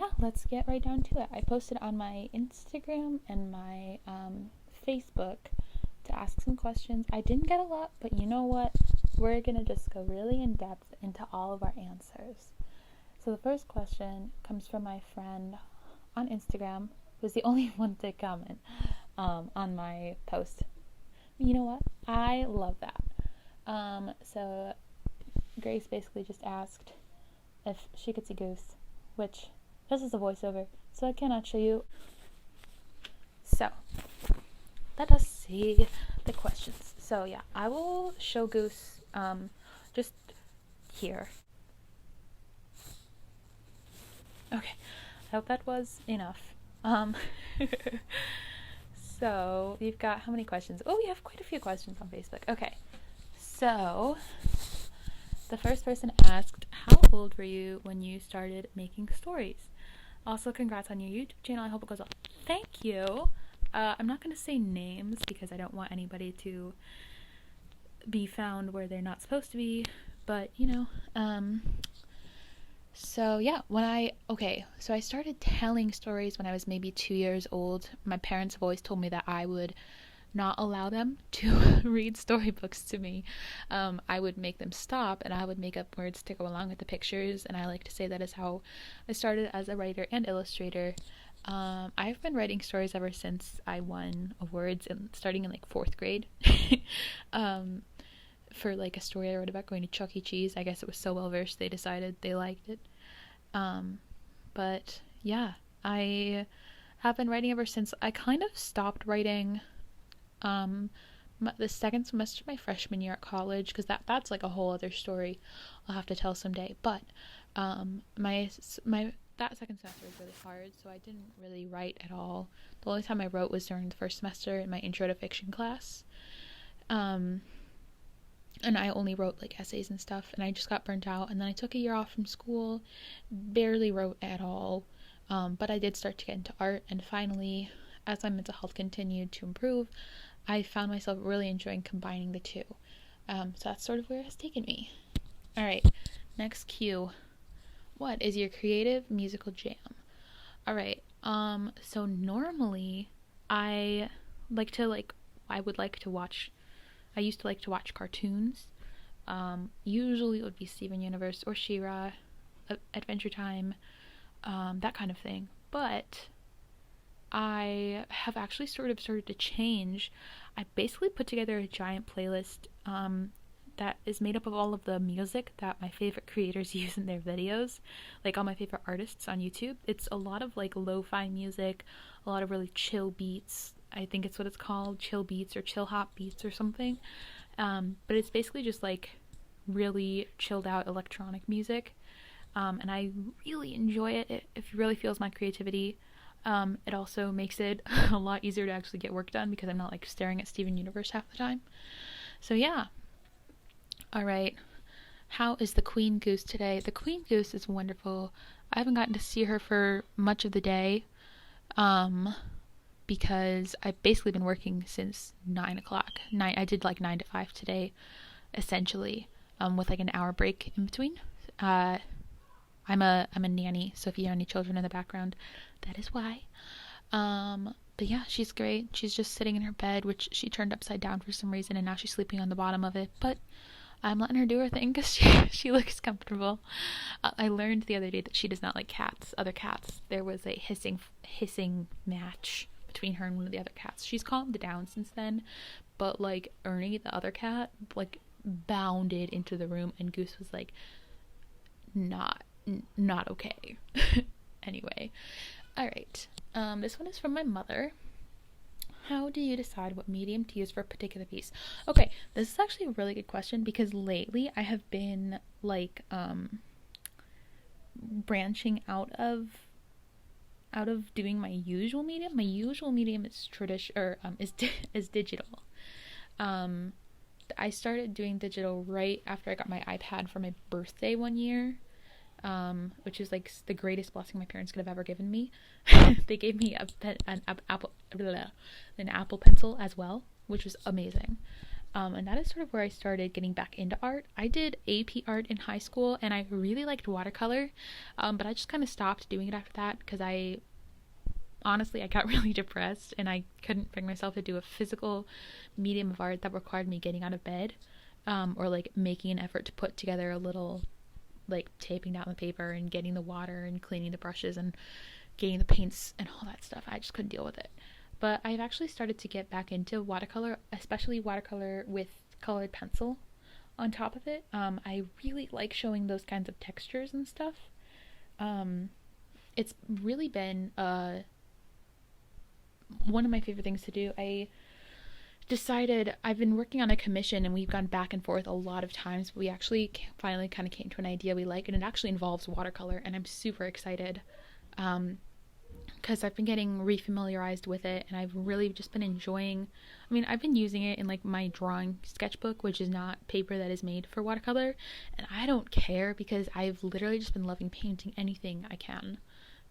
yeah, let's get right down to it. I posted on my Instagram and my Facebook to ask some questions. I didn't get a lot, but you know what? We're gonna just go really in depth into all of our answers. So the first question comes from my friend on Instagram, who's the only one to comment on my post. You know what? I love that. So Grace basically just asked if she could see Goose, which this is a voiceover, so I cannot show you. So let us see the questions. So yeah, I will show Goose just here. Okay, I hope that was enough. So we've got how many questions? Oh, we have quite a few questions on Facebook. Okay, so the first person asked, how old were you when you started making stories? Also, congrats on your YouTube channel. I hope it goes well. Thank you. I'm not going to say names because I don't want anybody to be found where they're not supposed to be, but you know, so yeah, so I started telling stories when I was maybe 2 years old. My parents have always told me that I would not allow them to read storybooks to me. I would make them stop and I would make up words to go along with the pictures, and I like to say that is how I started as a writer and illustrator. I've been writing stories ever since I won awards, starting in like 4th grade. For like a story I wrote about going to Chuck E. Cheese. I guess it was so well versed they decided they liked it. But yeah, I have been writing ever since. I kind of stopped writing the second semester of my freshman year at college, because that's like a whole other story I'll have to tell someday. But my that second semester was really hard, so I didn't really write at all. The only time I wrote was during the first semester in my intro to fiction class. And I only wrote like essays and stuff, and I just got burnt out, and then I took a year off from school, barely wrote at all, but I did start to get into art, and finally, as my mental health continued to improve, I found myself really enjoying combining the two. So that's sort of where it has taken me. Alright, next cue. What is your creative musical jam? Alright, so normally, I used to like to watch cartoons. Usually it would be Steven Universe or She-Ra, Adventure Time, that kind of thing. But I have actually sort of started to change. I basically put together a giant playlist that is made up of all of the music that my favorite creators use in their videos, like all my favorite artists on YouTube. It's a lot of like lo-fi music, a lot of really chill beats. I think it's what it's called, chill beats or chill hop beats or something. But it's basically just like really chilled out electronic music. And I really enjoy it. It really fuels my creativity. It also makes it a lot easier to actually get work done because I'm not like staring at Steven Universe half the time. So yeah. Alright. How is the Queen Goose today? The Queen Goose is wonderful. I haven't gotten to see her for much of the day. Because I've basically been working since 9 o'clock. I did like 9 to 5 today, essentially, with like an hour break in between. I'm a nanny, so if you hear any children in the background, that is why. But yeah, she's great. She's just sitting in her bed, which she turned upside down for some reason, and now she's sleeping on the bottom of it. But I'm letting her do her thing because she looks comfortable. I learned the other day that she does not like other cats. There was a hissing match between her and one of the other cats. She's calmed down since then, but like Ernie, the other cat, like bounded into the room, and Goose was like not okay. Anyway, alright, this one is from my mother. How do you decide what medium to use for a particular piece? Okay, this is actually a really good question because lately I have been like branching out of doing my usual medium. My usual medium is is digital. I started doing digital right after I got my iPad for my birthday one year, which is like the greatest blessing my parents could have ever given me. They gave me an Apple Pencil as well, which was amazing. And that is sort of where I started getting back into art. I did AP art in high school, and I really liked watercolor, but I just kind of stopped doing it after that because honestly, I got really depressed and I couldn't bring myself to do a physical medium of art that required me getting out of bed, or like making an effort to put together a little, like taping down the paper and getting the water and cleaning the brushes and getting the paints and all that stuff. I just couldn't deal with it. But I've actually started to get back into watercolor, especially watercolor with colored pencil on top of it. I really like showing those kinds of textures and stuff. It's really been one of my favorite things to do. I decided I've been working on a commission and we've gone back and forth a lot of times, but we actually finally kind of came to an idea we like, and it actually involves watercolor, and I'm super excited because I've been getting refamiliarized with it, and I've really just been enjoying. I mean, I've been using it in like my drawing sketchbook, which is not paper that is made for watercolor, and I don't care because I've literally just been loving painting anything I can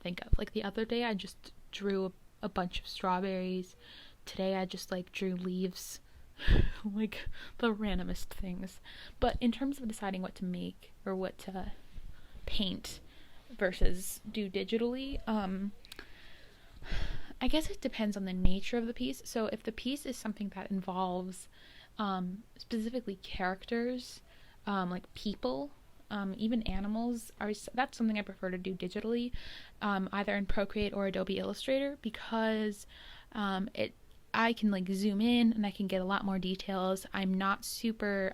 think of. Like the other day I just drew a bunch of strawberries. Today I just like drew leaves. Like the randomest things. But in terms of deciding what to make or what to paint versus do digitally, I guess it depends on the nature of the piece. So if the piece is something that involves specifically characters, like people, even animals, that's something I prefer to do digitally, either in Procreate or Adobe Illustrator, because I can like zoom in and I can get a lot more details. I'm not super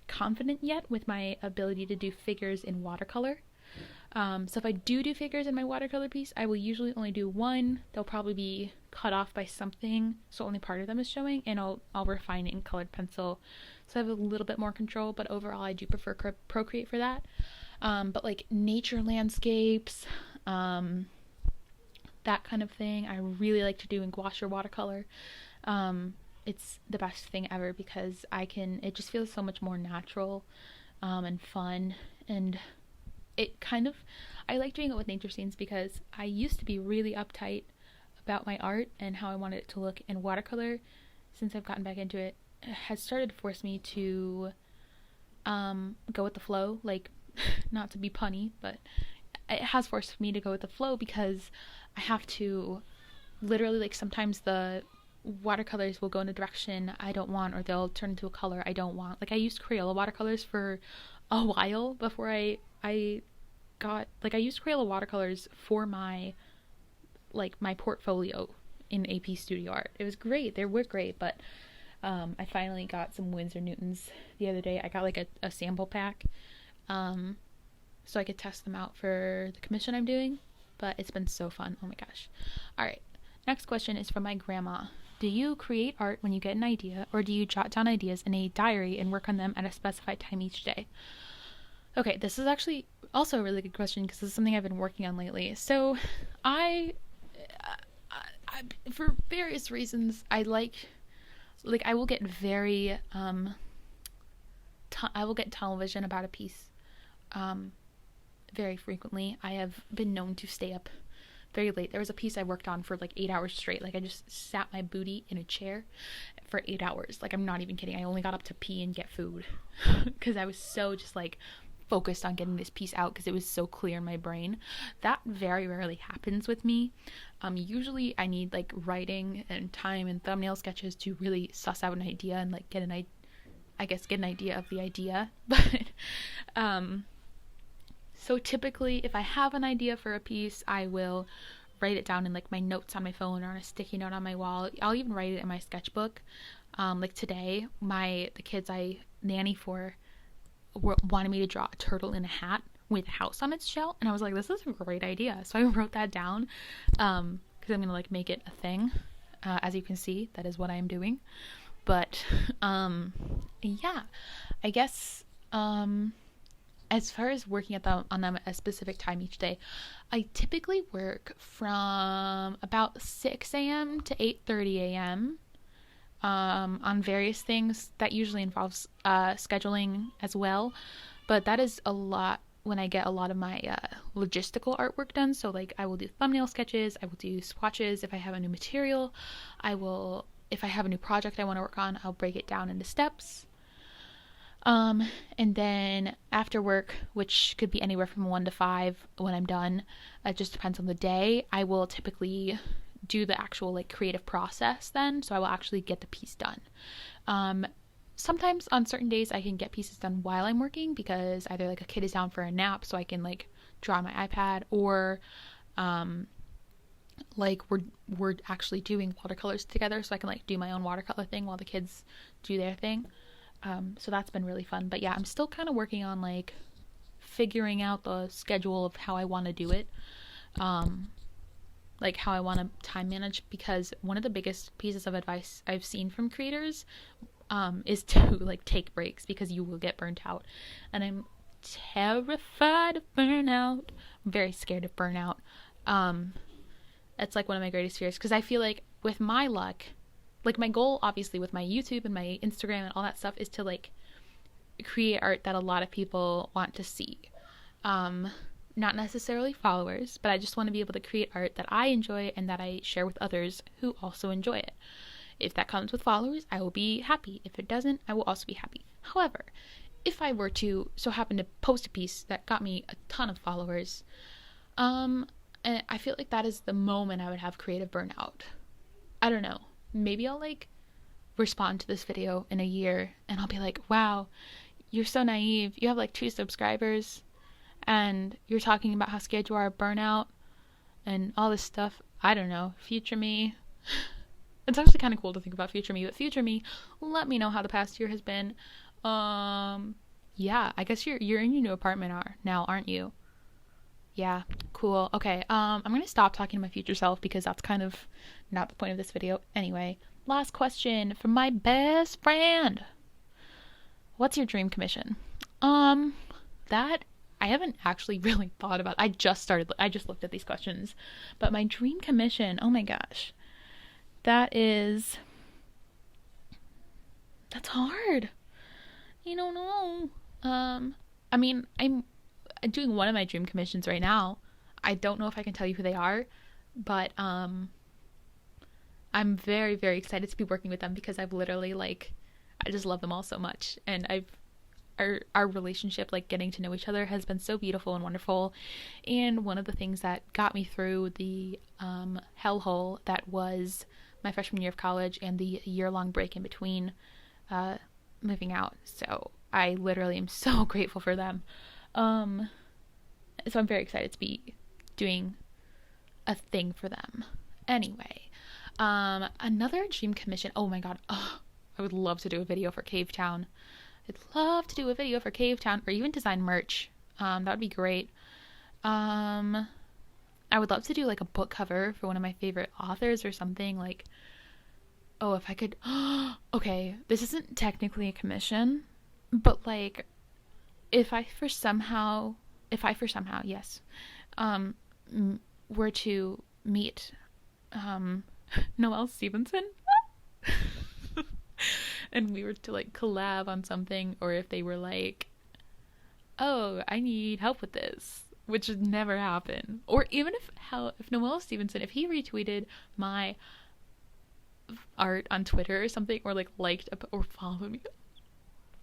confident yet with my ability to do figures in watercolor. So if I do figures in my watercolor piece, I will usually only do one. They'll probably be cut off by something, so only part of them is showing, and I'll refine it in colored pencil, so I have a little bit more control. But overall, I do prefer Procreate for that. But like nature landscapes, that kind of thing, I really like to do in gouache or watercolor. It's the best thing ever because it just feels so much more natural and fun, and I like doing it with nature scenes because I used to be really uptight about my art and how I wanted it to look, in watercolor, since I've gotten back into it, has started to force me to go with the flow. Like, not to be punny, but it has forced me to go with the flow because I have to literally, like, sometimes the watercolors will go in a direction I don't want, or they'll turn into a color I don't want. Like, I used Crayola watercolors for a while before I used Crayola watercolors for my portfolio in AP Studio Art. It was great. They were great, but I finally got some Winsor Newtons the other day. I got like a sample pack so I could test them out for the commission I'm doing, but it's been so fun. Oh my gosh. All right. Next question is from my grandma. Do you create art when you get an idea, or do you jot down ideas in a diary and work on them at a specified time each day? Okay, this is actually also a really good question because this is something I've been working on lately. So I for various reasons, I will get very I will get tunnel vision about a piece very frequently. I have been known to stay up very late. There was a piece I worked on for like 8 hours straight. Like, I just sat my booty in a chair for 8 hours. Like, I'm not even kidding. I only got up to pee and get food because I was so just like focused on getting this piece out because it was so clear in my brain. That very rarely happens with me. Usually I need like writing and time and thumbnail sketches to really suss out an idea and like get an idea of the idea. But so typically if I have an idea for a piece, I will write it down in like my notes on my phone or on a sticky note on my wall. I'll even write it in my sketchbook. Like today, the kids I nanny for wanted me to draw a turtle in a hat with a house on its shell, and I was like, this is a great idea. So I wrote that down because I'm gonna like make it a thing. As you can see, that is what I am doing. But yeah, I guess as far as working on them at a specific time each day, I typically work from about 6 a.m. to 8:30 a.m. On various things. That usually involves scheduling as well, but that is a lot when I get a lot of my logistical artwork done. So like I will do thumbnail sketches, I will do swatches. If I have a new material, I will if I have a new project I want to work on, I'll break it down into steps. And then after work, which could be anywhere from 1 to 5 when I'm done, it just depends on the day, I will typically do the actual like creative process then, so I will actually get the piece done. Sometimes on certain days I can get pieces done while I'm working because either like a kid is down for a nap so I can like draw on my iPad, or like we're actually doing watercolors together so I can like do my own watercolor thing while the kids do their thing. So that's been really fun. But yeah, I'm still kind of working on like figuring out the schedule of how I want to do it. Like how I want to time manage, because one of the biggest pieces of advice I've seen from creators is to like take breaks, because you will get burnt out. And I'm terrified of burnout. I'm very scared of burnout. It's like one of my greatest fears, because I feel like with my luck, like my goal obviously with my YouTube and my Instagram and all that stuff is to like create art that a lot of people want to see. Not necessarily followers, but I just want to be able to create art that I enjoy and that I share with others who also enjoy it. If that comes with followers, I will be happy. If it doesn't, I will also be happy. However, if I were to so happen to post a piece that got me a ton of followers, and I feel like that is the moment I would have creative burnout. I don't know. Maybe I'll like respond to this video in a year and I'll be like, wow, you're so naive. You have like 2 subscribers and you're talking about how scared you are of burnout and all this stuff. I don't know. Future me. It's actually kind of cool to think about future me, but future me, let me know how the past year has been. Yeah, I guess you're in your new apartment now, aren't you? Yeah, cool. Okay, I'm gonna stop talking to my future self because that's kind of not the point of this video. Anyway, last question from my best friend. What's your dream commission? That I haven't actually really thought about. I just looked at these questions. But my dream commission, oh my gosh. That's hard. I don't know. I mean, I'm doing one of my dream commissions right now. I don't know if I can tell you who they are, but I'm very, very excited to be working with them because I've literally like, I just love them all so much, and our relationship, like getting to know each other, has been so beautiful and wonderful. And one of the things that got me through the hellhole that was my freshman year of college and the year-long break in between moving out, so I literally am so grateful for them. So I'm very excited to be doing a thing for them. Anyway, another dream commission. Oh my god, I would love to do a video for Cave Town. I'd love to do a video for Cave Town, or even design merch. That would be great. I would love to do like a book cover for one of my favorite authors or something. Like, oh, if I could. Okay, this isn't technically a commission, but like, if I for somehow, yes, were to meet Noelle Stevenson and we were to like collab on something, or if they were like, oh, I need help with this, which would never happen, or even if Noelle Stevenson, if he retweeted my art on Twitter or something, or like liked or followed me.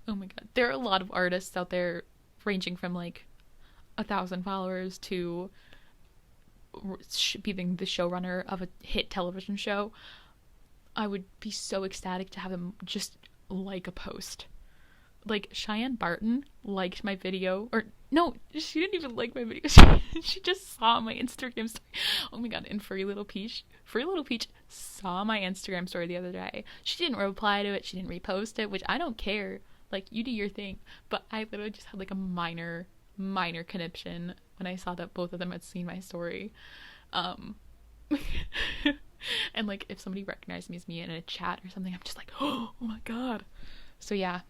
Oh my god, there are a lot of artists out there ranging from like 1,000 followers to being the showrunner of a hit television show. I would be so ecstatic to have them just like a post. Like Cheyenne Barton liked my video, or no, she didn't even like my video. She just saw my Instagram story. Oh my god, and Free Little Peach saw my Instagram story the other day. She didn't reply to it, she didn't repost it, which I don't care. Like, you do your thing. But I literally just had like a minor conniption when I saw that both of them had seen my story. And like, if somebody recognized me as me in a chat or something, I'm just like, oh my god. So yeah,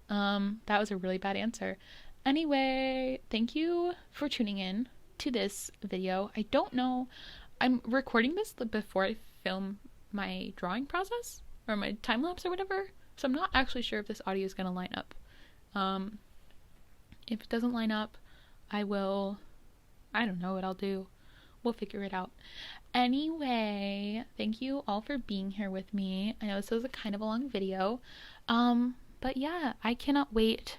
that was a really bad answer. Anyway, thank you for tuning in to this video. I don't know, I'm recording this before I film my drawing process or my time lapse or whatever, so I'm not actually sure if this audio is going to line up. If it doesn't line up, I don't know what I'll do. We'll figure it out. Anyway, thank you all for being here with me. I know this was a kind of a long video. But yeah, I cannot wait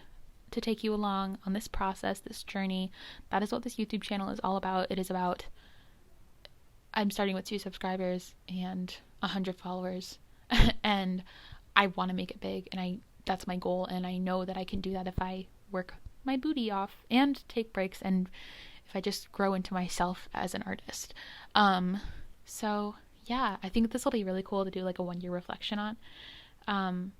to take you along on this process, this journey. That is what this YouTube channel is all about. It is about, I'm starting with 2 subscribers and 100 followers. And I want to make it big, and that's my goal, and I know that I can do that if I work my booty off and take breaks, and if I just grow into myself as an artist. So yeah, I think this will be really cool to do like a 1-year reflection on.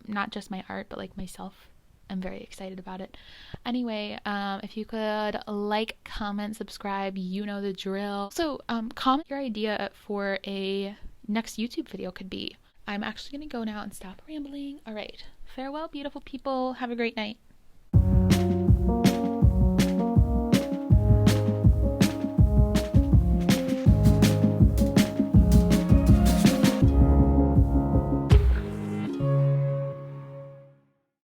Not just my art, but like myself. I'm very excited about it. Anyway, if you could like, comment, subscribe, you know the drill. So comment your idea for a next YouTube video could be. I'm actually going to go now and stop rambling. All right. Farewell, beautiful people. Have a great night.